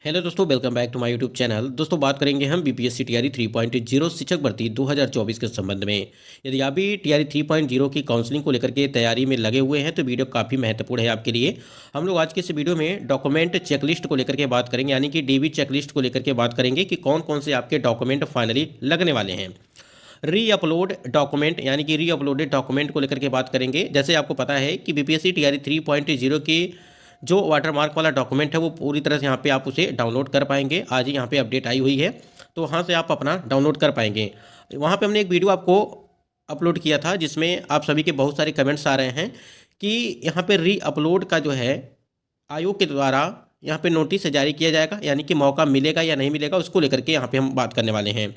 Hello दोस्तों, welcome back to my YouTube channel. दोस्तों, बात करेंगे हम बीपीएससी टीआरई 3.0 शिक्षक भर्ती 2024 के संबंध में। यदि आप भी टीआरई 3.0 की काउंसलिंग को लेकर के तैयारी में लगे हुए हैं तो वीडियो काफ़ी महत्वपूर्ण है आपके लिए। हम लोग आज के इस वीडियो में डॉक्यूमेंट चेकलिस्ट को लेकर के बात करेंगे, यानी कि डीबी चेकलिस्ट को लेकर के बात करेंगे कि कौन कौन से आपके डॉक्यूमेंट फाइनली लगने वाले हैं। री अपलोड डॉक्यूमेंट यानी कि री अपलोडेड डॉक्यूमेंट को लेकर के बात करेंगे। जैसे आपको पता है कि बीपीएससी टीआरई 3.0 की जो वाटरमार्क वाला डॉक्यूमेंट है वो पूरी तरह से यहाँ पे आप उसे डाउनलोड कर पाएंगे। आज ही यहाँ पे अपडेट आई हुई है, तो वहाँ से आप अपना डाउनलोड कर पाएंगे। वहाँ पे हमने एक वीडियो आपको अपलोड किया था जिसमें आप सभी के बहुत सारे कमेंट्स आ रहे हैं कि यहाँ पे री अपलोड का जो है आयोग के द्वारा यहाँ पे नोटिस जारी किया जाएगा, यानी कि मौका मिलेगा या नहीं मिलेगा, उसको लेकर के यहाँ पे हम बात करने वाले हैं।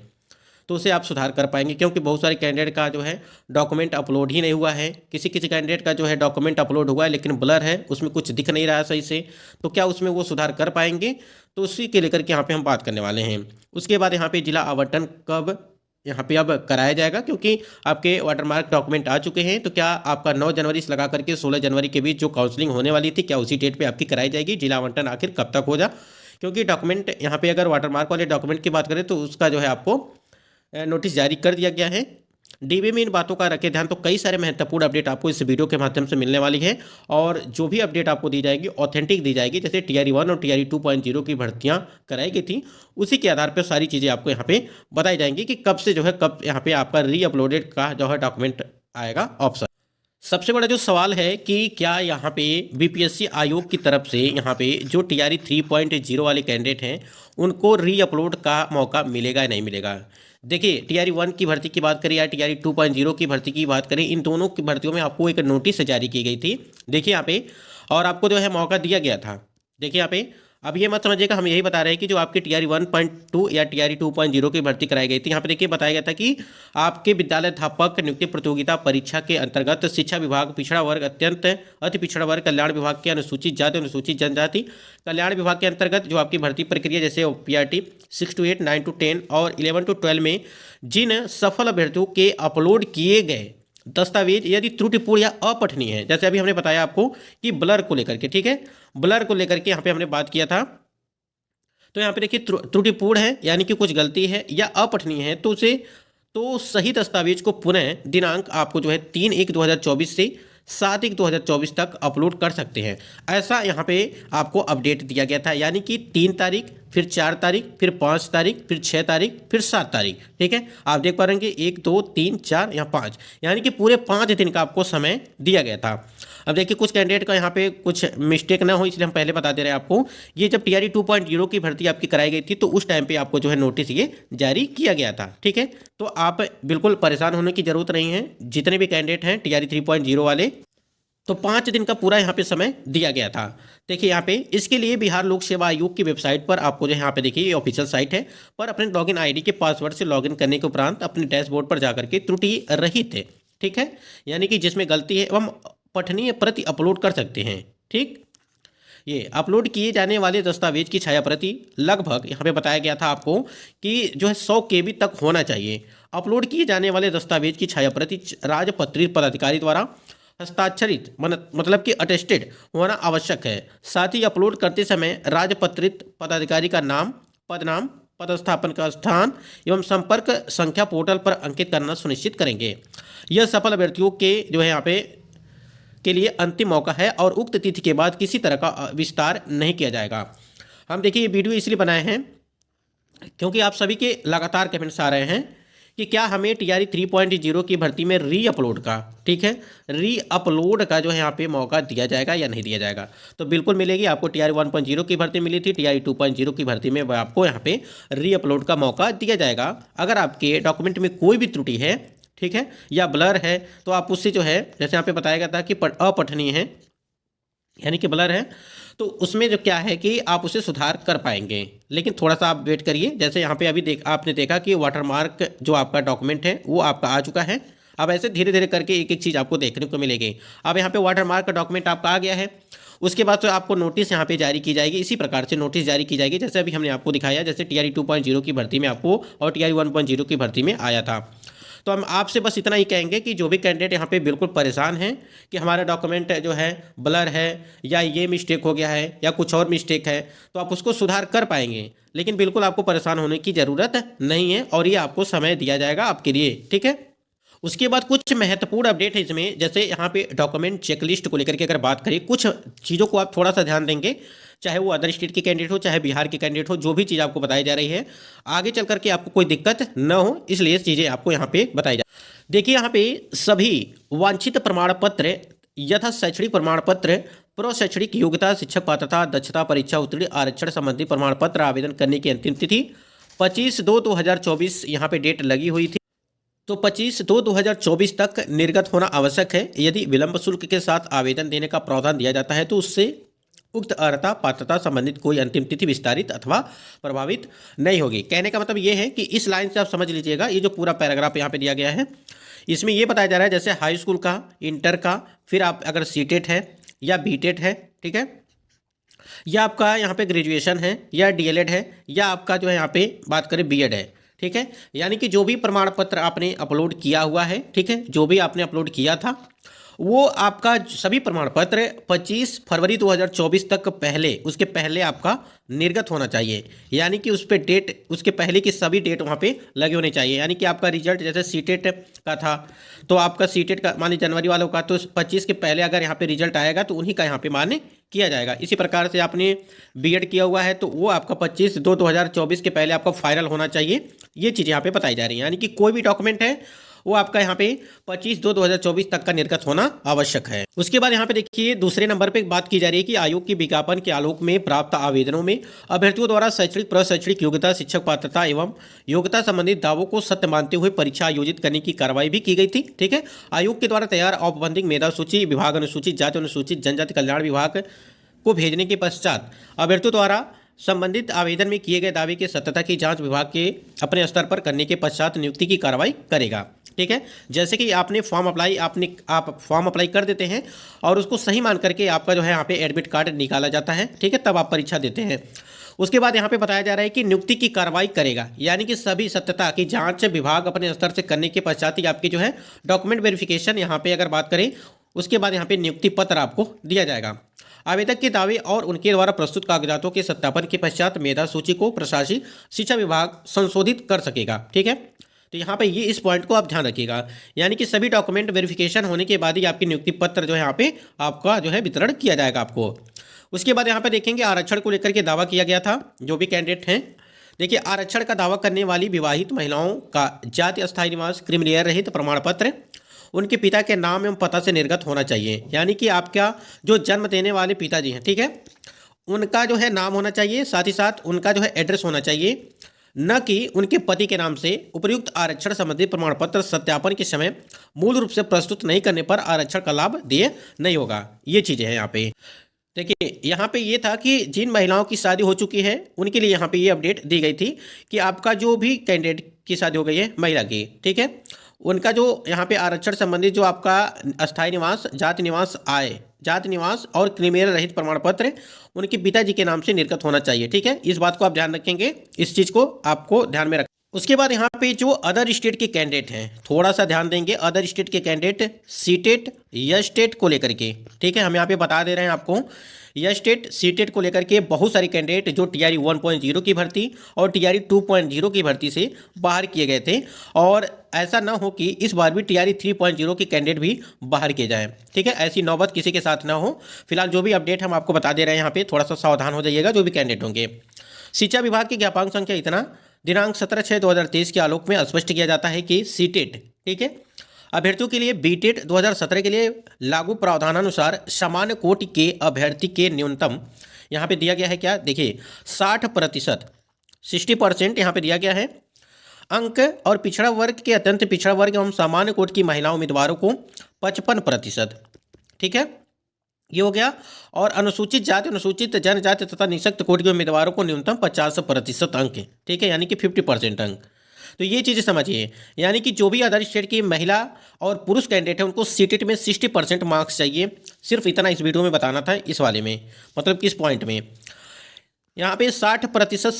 तो उसे आप सुधार कर पाएंगे, क्योंकि बहुत सारे कैंडिडेट का जो है डॉक्यूमेंट अपलोड ही नहीं हुआ है। किसी किसी कैंडिडेट का जो है डॉक्यूमेंट अपलोड हुआ है लेकिन ब्लर है, उसमें कुछ दिख नहीं रहा है सही से। तो क्या उसमें वो सुधार कर पाएंगे? तो उसी के लेकर के यहाँ पे हम बात करने वाले हैं। उसके बाद यहाँ पे जिला आवंटन कब यहाँ पे अब कराया जाएगा, क्योंकि आपके वाटरमार्क डॉक्यूमेंट आ चुके हैं। तो क्या आपका 9 जनवरी से लगा करके 16 जनवरी के बीच जो काउंसलिंग होने वाली थी, क्या उसी डेट पे आपकी कराई जाएगी? जिला आवंटन आखिर कब तक होगा? क्योंकि डॉक्यूमेंट यहाँ पे अगर वाटरमार्क वाले डॉक्यूमेंट की बात करें तो उसका जो है आपको नोटिस जारी कर दिया गया है। डीबी में इन बातों का रखें ध्यान। तो कई सारे महत्वपूर्ण अपडेट आपको इस वीडियो के माध्यम से मिलने वाली है, और जो भी अपडेट आपको दी जाएगी ऑथेंटिक दी जाएगी। जैसे टीआरई 1 और टीआरई 2.0 की भर्तियां कराई गई थी, उसी के आधार पर सारी चीज़ें आपको यहाँ पे बताई जाएंगी कि कब से जो है कब यहाँ पे आपका री अपलोडेड का जो है डॉक्यूमेंट आएगा ऑप्शन। सबसे बड़ा जो सवाल है कि क्या यहाँ पे बीपीएससी आयोग की तरफ से यहाँ पे जो टीआरई 3.0 वाले कैंडिडेट हैं उनको री अपलोड का मौका मिलेगा या नहीं मिलेगा। देखिए, टीआरई 1 की भर्ती की बात करें या टीआरई 2.0 की भर्ती की बात करें, इन दोनों की भर्तियों में आपको एक नोटिस जारी की गई थी। देखिए यहाँ पे, और आपको जो है मौका दिया गया था। देखिए यहाँ पे, अब ये मत समझिएगा हम यही बता रहे हैं कि जो आपकी टीआरई 1.2 या टीआरई 2.0 की भर्ती कराई गई थी, यहाँ पे देखिए बताया गया था कि आपके विद्यालय अध्यापक नियुक्ति प्रतियोगिता परीक्षा के अंतर्गत शिक्षा विभाग, पिछड़ा वर्ग, अत्यंत अति पिछड़ा वर्ग कल्याण विभाग के अनुसूचित जाति, अनुसूचित जनजाति कल्याण विभाग के अंतर्गत जो आपकी भर्ती प्रक्रिया जैसे पीआरटी 6 to 8, 9 to 10 और 11 to 12 में जिन सफल अभ्यर्थियों के अपलोड किए गए दस्तावेज यदि त्रुटिपूर्ण या अपठनीय है, जैसे अभी हमने बताया आपको कि ब्लर को लेकर के, ठीक है, ब्लर को लेकर के यहाँ पे हमने बात किया था। तो यहाँ पे देखिए त्रुटिपूर्ण है यानी कि कुछ गलती है या अपठनीय है, तो उसे तो सही दस्तावेज को पुनः दिनांक आपको जो है 3/1/2024 से 7/1/2024 तक अपलोड कर सकते हैं। ऐसा यहाँ पे आपको अपडेट दिया गया था, यानी कि 3 तारीख, फिर 4 तारीख, फिर 5 तारीख, फिर 6 तारीख, फिर 7 तारीख। ठीक है, आप देख पा रहे हैं कि 1 2 3 4 यहाँ 5, यानी कि पूरे 5 दिन का आपको समय दिया गया था। अब देखिए, कुछ कैंडिडेट का यहाँ पे कुछ मिस्टेक ना हो इसलिए हम पहले बता दे रहे हैं आपको। ये जब टीआरई 2.0 की भर्ती आपकी कराई गई थी तो उस टाइम पे आपको जो है नोटिस ये जारी किया गया था। ठीक है, तो आप बिल्कुल परेशान होने की जरूरत नहीं है। जितने भी कैंडिडेट हैं टीआरई 3.0 वाले, तो 5 दिन का पूरा यहाँ पे समय दिया गया था। देखिए यहाँ पे, इसके लिए बिहार लोक सेवा आयोग की वेबसाइट पर आपको जो यहाँ पे देखिए ये ऑफिशियल साइट है, पर अपने लॉगिन आईडी के पासवर्ड से लॉगिन करने के उपरांत अपने डैशबोर्ड पर जाकर के त्रुटि रहित है, ठीक है, यानी कि जिसमें गलती है एवं पठनीय प्रति अपलोड कर सकते हैं। ठीक, ये अपलोड किए जाने वाले दस्तावेज की छाया प्रति लगभग यहाँ पे बताया गया था आपको कि जो है 100 KB तक होना चाहिए। अपलोड किए जाने वाले दस्तावेज की छाया प्रति राजपत्रित पदाधिकारी द्वारा हस्ताक्षरित मतलब कि अटेस्टेड होना आवश्यक है। साथ ही अपलोड करते समय राजपत्रित पदाधिकारी का नाम, पदनाम, पदस्थापन का स्थान एवं संपर्क संख्या पोर्टल पर अंकित करना सुनिश्चित करेंगे। यह सफल अभ्यर्थियों के जो है यहाँ पे के लिए अंतिम मौका है और उक्त तिथि के बाद किसी तरह का विस्तार नहीं किया जाएगा। हम देखिए ये वीडियो इसलिए बनाए हैं क्योंकि आप सभी के लगातार कमेंट्स आ रहे हैं कि क्या हमें टीआरई 3.0 की भर्ती में री अपलोड का, ठीक है, री अपलोड का जो है यहाँ पे मौका दिया जाएगा या नहीं दिया जाएगा। तो बिल्कुल मिलेगी। आपको टीआरई 1.0 की भर्ती मिली थी, टीआरई 2.0 की भर्ती में आपको यहाँ पे री अपलोड का मौका दिया जाएगा। अगर आपके डॉक्यूमेंट में कोई भी त्रुटि है, ठीक है, या ब्लर है, तो आप उससे जो है, जैसे यहाँ पे बताया गया था कि अपठनीय है यानी कि ब्लर है, तो उसमें जो क्या है कि आप उसे सुधार कर पाएंगे। लेकिन थोड़ा सा आप वेट करिए। जैसे यहाँ पे अभी आपने देखा कि वाटरमार्क जो आपका डॉक्यूमेंट है वो आपका आ चुका है। अब ऐसे धीरे धीरे करके एक एक चीज़ आपको देखने को मिलेगी। अब यहाँ पे वाटरमार्क का डॉक्यूमेंट आपका आ गया है, उसके बाद तो आपको नोटिस यहाँ पे जारी की जाएगी। इसी प्रकार से नोटिस जारी की जाएगी जैसे अभी हमने आपको दिखाया, जैसे टीआरई 2.0 की भर्ती में आपको और टीआरई 1.0 की भर्ती में आया था। तो हम आपसे बस इतना ही कहेंगे कि जो भी कैंडिडेट यहाँ पे बिल्कुल परेशान हैं कि हमारा डॉक्यूमेंट जो है ब्लर है या ये मिस्टेक हो गया है या कुछ और मिस्टेक है, तो आप उसको सुधार कर पाएंगे, लेकिन बिल्कुल आपको परेशान होने की ज़रूरत नहीं है और ये आपको समय दिया जाएगा आपके लिए, ठीक है। उसके बाद कुछ महत्वपूर्ण अपडेट है इसमें, जैसे यहाँ पे डॉक्यूमेंट चेकलिस्ट को लेकर के अगर बात करें, कुछ चीज़ों को आप थोड़ा सा ध्यान देंगे, चाहे वो अदर स्टेट के कैंडिडेट हो चाहे बिहार के कैंडिडेट हो, जो भी चीज़ आपको बताई जा रही है आगे चल करके आपको कोई दिक्कत न हो, इसलिए चीज़ें आपको यहाँ पे बताई जा। देखिए यहाँ पे सभी वांछित प्रमाण पत्र यथा शैक्षणिक प्रमाण पत्र, प्रो शैक्षणिक योग्यता, शिक्षक पात्रता, दक्षता परीक्षा उत्तीर्ण, आरक्षण संबंधी प्रमाण पत्र आवेदन करने की अंतिम तिथि 25/2/2024 यहाँ पे डेट लगी हुई थी। तो 25/2/2024 तक निर्गत होना आवश्यक है। यदि विलंब शुल्क के साथ आवेदन देने का प्रावधान दिया जाता है तो उससे उक्त अर्हता पात्रता संबंधित कोई अंतिम तिथि विस्तारित अथवा प्रभावित नहीं होगी। कहने का मतलब ये है कि इस लाइन से आप समझ लीजिएगा, ये जो पूरा पैराग्राफ यहाँ पे दिया गया है इसमें ये बताया जा रहा है जैसे हाई स्कूल का, इंटर का, फिर आप अगर सीटेट है या बीटेट है, ठीक है, या आपका यहाँ पे ग्रेजुएशन है या डीएलएड है या आपका जो है यहाँ पे बात करें बीएड है, ठीक है, यानी कि जो भी प्रमाण पत्र आपने अपलोड किया हुआ है, ठीक है, जो भी आपने अपलोड किया था वो आपका सभी प्रमाण पत्र 25 फरवरी 2024 तक पहले, उसके पहले आपका निर्गत होना चाहिए। यानी कि उस पर डेट, उसके पहले की सभी डेट वहाँ पे लगे होने चाहिए। यानी कि आपका रिजल्ट जैसे सीटेट का था तो आपका सीटेट का मान लीजिए जनवरी वालों का, तो 25 के पहले अगर यहाँ पे रिजल्ट आएगा तो उन्हीं का यहाँ पे मान्य किया जाएगा। इसी प्रकार से आपने बीएड किया हुआ है तो वो आपका 25/2/2024 के पहले आपका फाइनल होना चाहिए। ये चीज़ यहाँ पे बताई जा रही है। यानी कि कोई भी डॉक्यूमेंट है वो आपका यहाँ पे 25/2/2024 तक का निर्गत होना आवश्यक है। उसके बाद यहाँ पे देखिए दूसरे नंबर पे बात की जा रही है कि आयोग की विज्ञापन के आलोक में प्राप्त आवेदनों में अभ्यर्थियों द्वारा शैक्षणिक प्रशैक्षणिक योग्यता, शिक्षक पात्रता एवं योग्यता संबंधित दावों को सत्य मानते हुए परीक्षा आयोजित करने की कार्रवाई भी की गई थी, ठीक है। आयोग के द्वारा तैयार औपबंधिक मेधा सूची विभाग अनुसूचित जाति अनुसूचित जनजाति कल्याण विभाग को भेजने के पश्चात अभ्यर्थियों द्वारा संबंधित आवेदन में किए गए दावे की सत्यता की जांच विभाग के अपने स्तर पर करने के पश्चात नियुक्ति की कार्रवाई करेगा, ठीक है। जैसे कि आपने आप फॉर्म अप्लाई कर देते हैं और उसको सही मान करके आपका जो है यहाँ पे एडमिट कार्ड निकाला जाता है, ठीक है, तब आप परीक्षा देते हैं। उसके बाद यहाँ पे बताया जा रहा है कि नियुक्ति की कार्रवाई करेगा, यानी कि सभी सत्यता की जांच विभाग अपने स्तर से करने के पश्चात ही आपकी जो है डॉक्यूमेंट वेरिफिकेशन यहाँ पे अगर बात करें, उसके बाद यहाँ पे नियुक्ति पत्र आपको दिया जाएगा। आवेदक के दावे और उनके द्वारा प्रस्तुत कागजातों के सत्यापन के पश्चात मेधा सूची को प्रशासनिक शिक्षा विभाग संशोधित कर सकेगा, ठीक है। तो यहाँ पे ये इस पॉइंट को आप ध्यान रखिएगा, यानी कि सभी डॉक्यूमेंट वेरिफिकेशन होने के बाद ही आपकी नियुक्ति पत्र जो है यहाँ पे आपका जो है वितरण किया जाएगा आपको। उसके बाद यहाँ पे देखेंगे आरक्षण को लेकर के दावा किया गया था। जो भी कैंडिडेट हैं, देखिए आरक्षण का दावा करने वाली विवाहित महिलाओं का जाति, अस्थायी निवास, क्रिमिलेयर रहित प्रमाण पत्र उनके पिता के नाम एवं पता से निर्गत होना चाहिए। यानी कि आपका जो जन्म देने वाले पिताजी हैं, ठीक है, उनका जो है नाम होना चाहिए, साथ ही साथ उनका जो है एड्रेस होना चाहिए, न कि उनके पति के नाम से। उपर्युक्त आरक्षण संबंधी प्रमाण पत्र सत्यापन के समय मूल रूप से प्रस्तुत नहीं करने पर आरक्षण का लाभ देय नहीं होगा। ये चीज़ें हैं यहाँ पे। देखिए यहाँ पे ये था कि जिन महिलाओं की शादी हो चुकी है उनके लिए यहाँ पे ये अपडेट दी गई थी कि आपका जो भी कैंडिडेट की शादी हो गई है महिला की, ठीक है, उनका जो यहाँ पे आरक्षण संबंधी जो आपका अस्थायी निवास, जाति निवास, आय, जाति निवास और क्रिमिनल रहित प्रमाण पत्र उनके पिताजी के नाम से निर्गत होना चाहिए, ठीक है। इस बात को आप ध्यान रखेंगे, इस चीज़ को आपको ध्यान में रख। उसके बाद यहाँ पे जो अदर स्टेट के कैंडिडेट हैं थोड़ा सा ध्यान देंगे। अदर स्टेट के कैंडिडेट सीटेट या स्टेट को लेकर के, ठीक है, हम यहाँ पे बता दे रहे हैं आपको या स्टेट सीटेट को लेकर के बहुत सारे कैंडिडेट जो टीआरई 1.0 की भर्ती और टीआरई 2.0 की भर्ती से बाहर किए गए थे, और ऐसा ना हो कि इस बार भी टीआरई 3.0 के कैंडिडेट भी बाहर किए जाएं, ठीक है, ऐसी नौबत किसी के साथ ना हो। फिलहाल जो भी अपडेट हम आपको बता दे रहे हैं यहाँ पे थोड़ा सा सावधान हो जाइएगा जो भी कैंडिडेट होंगे। शिक्षा विभाग की ज्ञापन संख्या इतना दिनांक 17/6/2023 के आलोक में स्पष्ट किया जाता है कि सीटेट, ठीक है, अभ्यर्थियों के लिए बीटेट 2017 के लिए लागू प्रावधानानुसार सामान्य कोटि के अभ्यर्थी के न्यूनतम यहाँ पे दिया गया है क्या, देखिए 60%, 60% यहाँ पे दिया गया है अंक, और पिछड़ा वर्ग के अत्यंत पिछड़ा वर्ग एवं सामान्य कोटि की महिला उम्मीदवारों को 55%, ठीक है, ये हो गया। और अनुसूचित जाति, अनुसूचित जनजाति तथा निःशक्त कोटि के उम्मीदवारों को न्यूनतम 50% अंक, ठीक है, यानी कि 50% अंक। तो ये चीज़ें समझिए, यानी कि जो भी अदर स्टेट की महिला और पुरुष कैंडिडेट है उनको सीटेट में 60% मार्क्स चाहिए। सिर्फ इतना इस वीडियो में बताना था, इस वाले में, मतलब किस पॉइंट में। यहाँ पे 60%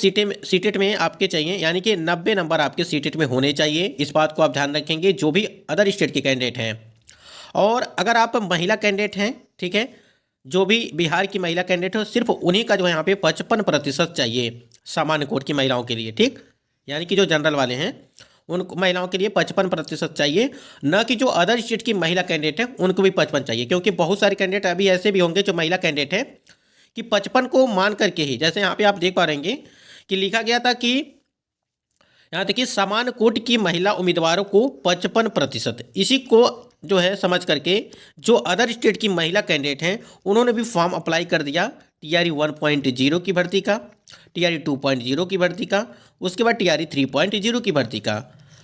सीटेट में आपके चाहिए, यानी कि 90 नंबर आपके सीटेट में होने चाहिए। इस बात को आप ध्यान रखेंगे जो भी अदर स्टेट के कैंडिडेट हैं। और अगर आप महिला कैंडिडेट हैं, ठीक है, जो भी बिहार की महिला कैंडिडेट हो, सिर्फ उन्हीं का जो है यहाँ पे 55% चाहिए सामान्य कोट की महिलाओं के लिए, ठीक, यानी कि जो जनरल वाले हैं उन महिलाओं के लिए 55% चाहिए, न कि जो अदर स्टेट की महिला कैंडिडेट है उनको भी 55 चाहिए। क्योंकि बहुत सारे कैंडिडेट अभी ऐसे भी होंगे जो महिला कैंडिडेट है कि 55 को मान करके ही, जैसे यहाँ पे आप देख पा रहेंगे कि लिखा गया था कि यहाँ देखिए सामान्य कोट की महिला उम्मीदवारों को 55%, इसी को जो है समझ करके जो अदर स्टेट की महिला कैंडिडेट हैं उन्होंने भी फॉर्म अप्लाई कर दिया टीआरई 1.0 की भर्ती का, टीआरई 2.0 की भर्ती का, उसके बाद टीआरई 3.0 की भर्ती का।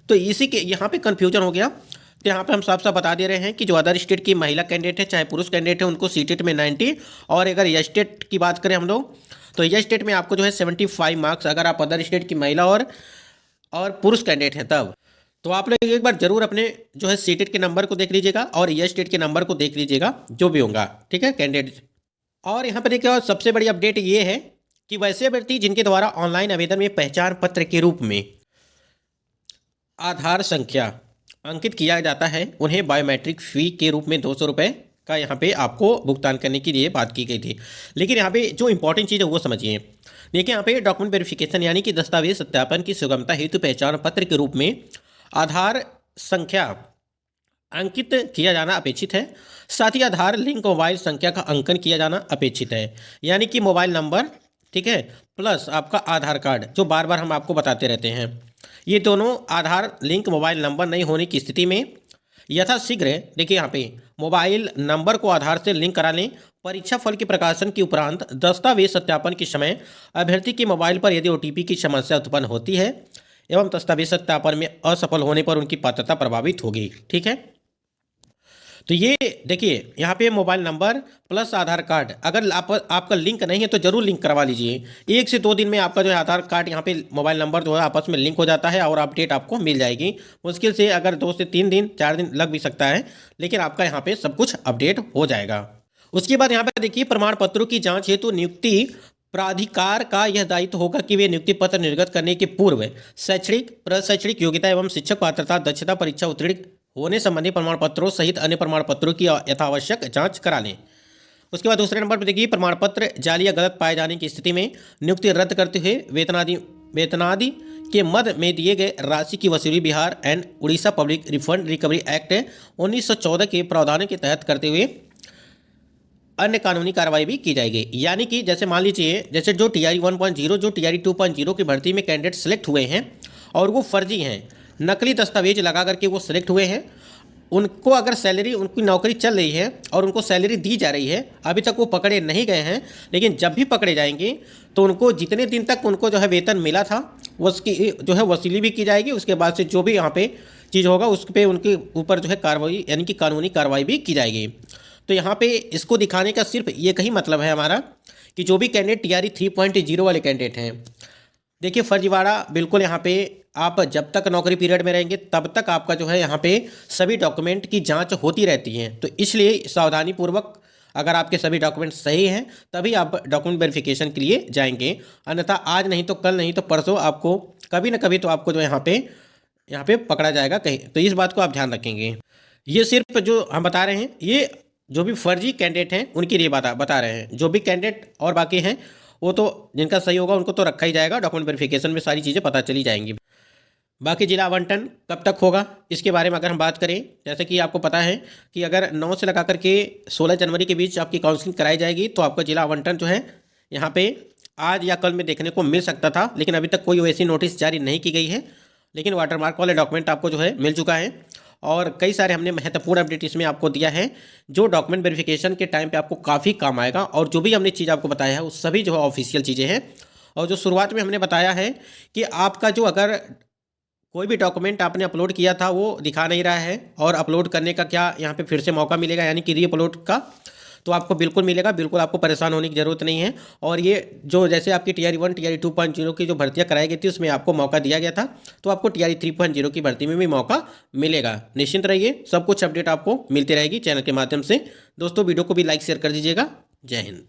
तो इसी के यहाँ पे कन्फ्यूजन हो गया। तो यहाँ पे हम साफ साफ बता दे रहे हैं कि जो अदर स्टेट की महिला कैंडिडेट है चाहे पुरुष कैंडिडेट है उनको सीटेट में 90, और अगर यह स्टेट की बात करें हम लोग तो यह स्टेट में आपको जो है 75 मार्क्स, अगर आप अदर स्टेट की महिला और पुरुष कैंडिडेट हैं तब। तो आप लोग एक बार जरूर अपने जो है सीटेट के नंबर को देख लीजिएगा और यह स्टेट के नंबर को देख लीजिएगा जो भी होगा, ठीक है कैंडिडेट। और यहाँ पर देखिए और सबसे बड़ी अपडेट ये है कि वैसे अभ्यर्थी जिनके द्वारा ऑनलाइन आवेदन में पहचान पत्र के रूप में आधार संख्या अंकित किया जाता है उन्हें बायोमेट्रिक फ़ी के रूप में 200 रुपये का यहाँ पे आपको भुगतान करने के लिए बात की गई थी। लेकिन यहाँ पे जो इंपॉर्टेंट चीज़ है वो समझिए। देखिए यहाँ पे डॉक्यूमेंट वेरिफिकेशन यानी कि दस्तावेज सत्यापन की सुगमता हेतु पहचान पत्र के रूप में आधार संख्या अंकित किया जाना अपेक्षित है। साथ ही आधार लिंक मोबाइल संख्या का अंकन किया जाना अपेक्षित है, यानी कि मोबाइल नंबर, ठीक है, प्लस आपका आधार कार्ड, जो बार बार हम आपको बताते रहते हैं। ये दोनों आधार लिंक मोबाइल नंबर नहीं होने की स्थिति में यथाशीघ्र, देखिए यहाँ पे मोबाइल नंबर को आधार से लिंक करा लें। परीक्षा फल के प्रकाशन के उपरांत दस्तावेज सत्यापन के समय अभ्यर्थी के मोबाइल पर यदि ओटीपी की समस्या उत्पन्न होती है एवं दस्तावेज सत्यापन में असफल होने पर उनकी पात्रता प्रभावित होगी, ठीक है। तो ये देखिए यहाँ पे मोबाइल नंबर प्लस आधार कार्ड, अगर आपका लिंक नहीं है तो जरूर लिंक करवा लीजिए। 1 से 2 दिन में आपका जो है आधार कार्ड यहाँ पे मोबाइल नंबर जो है आपस में लिंक हो जाता है और अपडेट आपको मिल जाएगी। मुश्किल से अगर 2 से 3 दिन 4 दिन लग भी सकता है, लेकिन आपका यहाँ पे सब कुछ अपडेट हो जाएगा। उसके बाद यहाँ पर देखिए प्रमाण पत्रों की जाँच हेतु नियुक्ति प्राधिकार का यह दायित्व होगा कि वे नियुक्ति पत्र निर्गत करने के पूर्व शैक्षणिक प्रशैक्षणिक योग्यता एवं शिक्षक पात्रता दक्षता परीक्षा उत्तीर्ण होने संबंधी प्रमाण पत्रों सहित अन्य प्रमाण पत्रों की यथावश्यक जांच करा लें। उसके बाद दूसरे नंबर पर देखिए प्रमाण पत्र जाली या गलत पाए जाने की स्थिति में नियुक्ति रद्द करते हुए वेतनादि के मद में दिए गए राशि की वसूली Bihar and Orissa public refund recovery act 1914 के प्रावधानों के तहत करते हुए अन्य कानूनी कार्रवाई भी की जाएगी। यानी कि जैसे मान लीजिए जैसे जो टीआरई 1.0 जो टीआरई 2.0 की भर्ती में कैंडिडेट सेलेक्ट हुए हैं और वो फर्जी हैं, नकली दस्तावेज लगा करके वो सेलेक्ट हुए हैं, उनको अगर सैलरी, उनकी नौकरी चल रही है और उनको सैलरी दी जा रही है, अभी तक वो पकड़े नहीं गए हैं, लेकिन जब भी पकड़े जाएंगे तो उनको जितने दिन तक उनको जो है वेतन मिला था उसकी जो है वसूली भी की जाएगी। उसके बाद से जो भी यहाँ पे चीज़ होगा उस पर उनके ऊपर जो है कार्रवाई यानी कि कानूनी कार्रवाई भी की जाएगी। तो यहाँ पे इसको दिखाने का सिर्फ ये ही मतलब है हमारा कि जो भी कैंडिडेट टीआरई 3.0 वाले कैंडिडेट हैं, देखिए फर्जीवाड़ा बिल्कुल यहाँ पे आप जब तक नौकरी पीरियड में रहेंगे तब तक आपका जो है यहाँ पे सभी डॉक्यूमेंट की जांच होती रहती है। तो इसलिए सावधानीपूर्वक अगर आपके सभी डॉक्यूमेंट सही हैं तभी आप डॉक्यूमेंट वेरिफिकेशन के लिए जाएंगे, अन्यथा आज नहीं तो कल नहीं तो परसों आपको कभी ना कभी तो आपको जो यहाँ पे पकड़ा जाएगा कहीं। तो इस बात को आप ध्यान रखेंगे। ये सिर्फ जो हम बता रहे हैं ये जो भी फर्जी कैंडिडेट हैं उनके लिए बता रहे हैं। जो भी कैंडिडेट और बाकी हैं वो तो जिनका सही होगा उनको तो रखा ही जाएगा, डॉक्यूमेंट वेरिफिकेशन में सारी चीज़ें पता चली जाएंगी। बाकी जिला आवंटन कब तक होगा इसके बारे में अगर हम बात करें, जैसे कि आपको पता है कि अगर 9 से लगा करके 16 जनवरी के बीच आपकी काउंसलिंग कराई जाएगी तो आपका जिला आवंटन जो है यहाँ पे आज या कल में देखने को मिल सकता था, लेकिन अभी तक कोई वैसी नोटिस जारी नहीं की गई है। लेकिन वाटरमार्क वाले डॉक्यूमेंट आपको जो है मिल चुका है और कई सारे हमने महत्वपूर्ण अपडेट इसमें आपको दिया है जो डॉक्यूमेंट वेरिफिकेशन के टाइम पे आपको काफ़ी काम आएगा। और जो भी हमने चीज़ आपको बताया है वो सभी जो है ऑफिशियल चीज़ें हैं। और जो शुरुआत में हमने बताया है कि आपका जो अगर कोई भी डॉक्यूमेंट आपने अपलोड किया था वो दिखा नहीं रहा है और अपलोड करने का क्या यहाँ पे फिर से मौका मिलेगा, यानी कि री अपलोड का, तो आपको बिल्कुल मिलेगा। बिल्कुल आपको परेशान होने की ज़रूरत नहीं है। और ये जो जैसे आपकी टीआरई 1 टीआरई 2.0 की जो भर्तियां कराई गई थी उसमें आपको मौका दिया गया था, तो आपको टीआरई 3.0 की भर्ती में भी मौका मिलेगा। निश्चिंत रहिए, सब कुछ अपडेट आपको मिलती रहेगी चैनल के माध्यम से। दोस्तों वीडियो को भी लाइक शेयर कर दीजिएगा। जय हिंद।